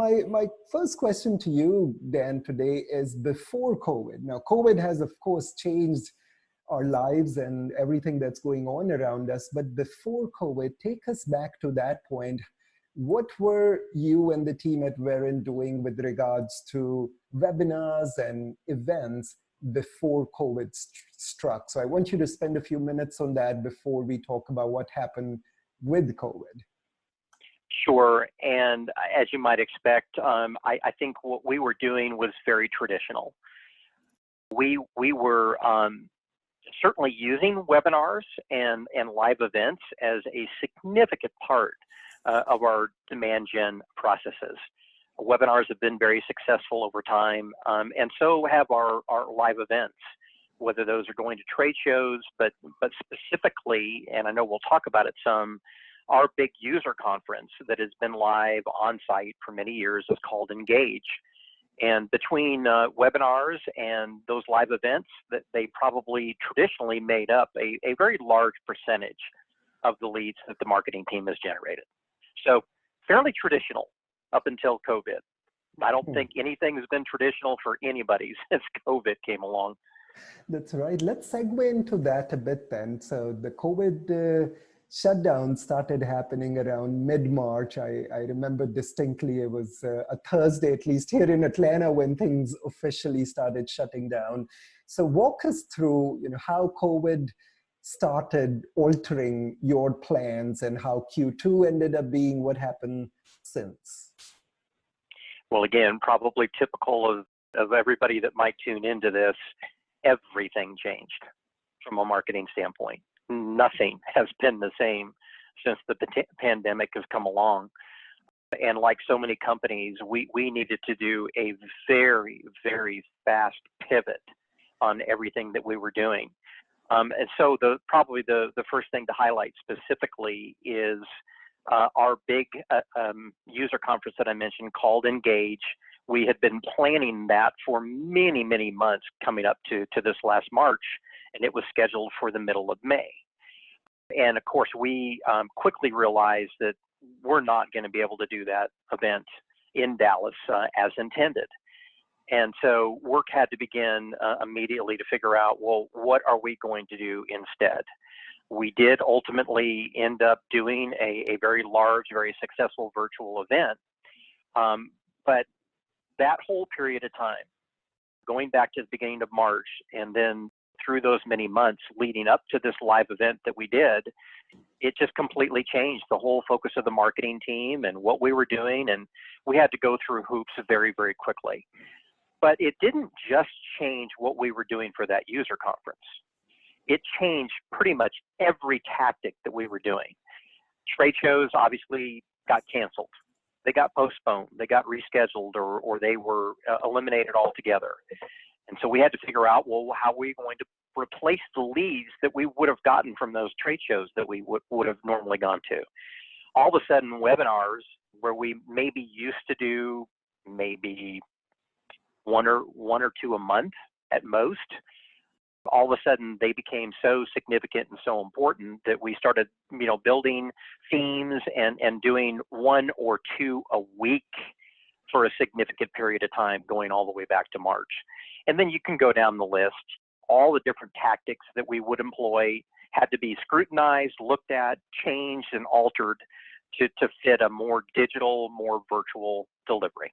My first question to you, Dan, today is before COVID. Now, COVID has, of course, changed our lives and everything that's going on around us. But before COVID, take us back to that point. What were you and the team at Verint doing with regards to webinars and events before COVID struck? So I want you to spend a few minutes on that before we talk about what happened with COVID. Sure, and as you might expect, I think what we were doing was very traditional. We were certainly using webinars and live events as a significant part of our demand gen processes. Webinars have been very successful over time, and so have our live events, whether those are going to trade shows, but specifically, and I know we'll talk about it some, our big user conference that has been live on site for many years is called Engage. And between webinars and those live events, that they probably traditionally made up a very large percentage of the leads that the marketing team has generated. So fairly traditional up until COVID. I don't think anything has been traditional for anybody since COVID came along. That's right. Let's segue into that a bit then. So the COVID shutdown started happening around mid-March. I remember distinctly it was a Thursday, at least here in Atlanta, when things officially started shutting down. So walk us through, how COVID started altering your plans and how Q2 ended up being, what happened since. Well, again, probably typical of everybody that might tune into this, everything changed from a marketing standpoint. Nothing has been the same since the pandemic has come along. And like so many companies, we needed to do a very, very fast pivot on everything that we were doing. And so probably the first thing to highlight specifically is our big user conference that I mentioned called Engage. We had been planning that for many, many months coming up to this last March, and it was scheduled for the middle of May. And of course, we quickly realized that we're not going to be able to do that event in Dallas as intended. And so work had to begin immediately to figure out, well, what are we going to do instead? We did ultimately end up doing a very large, very successful virtual event. But that whole period of time, going back to the beginning of March, and then through those many months leading up to this live event that we did, it just completely changed the whole focus of the marketing team and what we were doing. And we had to go through hoops very, very quickly. But it didn't just change what we were doing for that user conference. It changed pretty much every tactic that we were doing. Trade shows obviously got canceled. They got postponed, they got rescheduled, or they were eliminated altogether. And so we had to figure out, well, how are we going to replace the leads that we would have gotten from those trade shows that we would have normally gone to. All of a sudden, webinars, where we maybe used to do maybe one or two a month at most, all of a sudden they became so significant and so important that we started, building themes and doing one or two a week for a significant period of time, going all the way back to March. And then you can go down the list. All the different tactics that we would employ had to be scrutinized, looked at, changed, and altered to fit a more digital, more virtual delivery.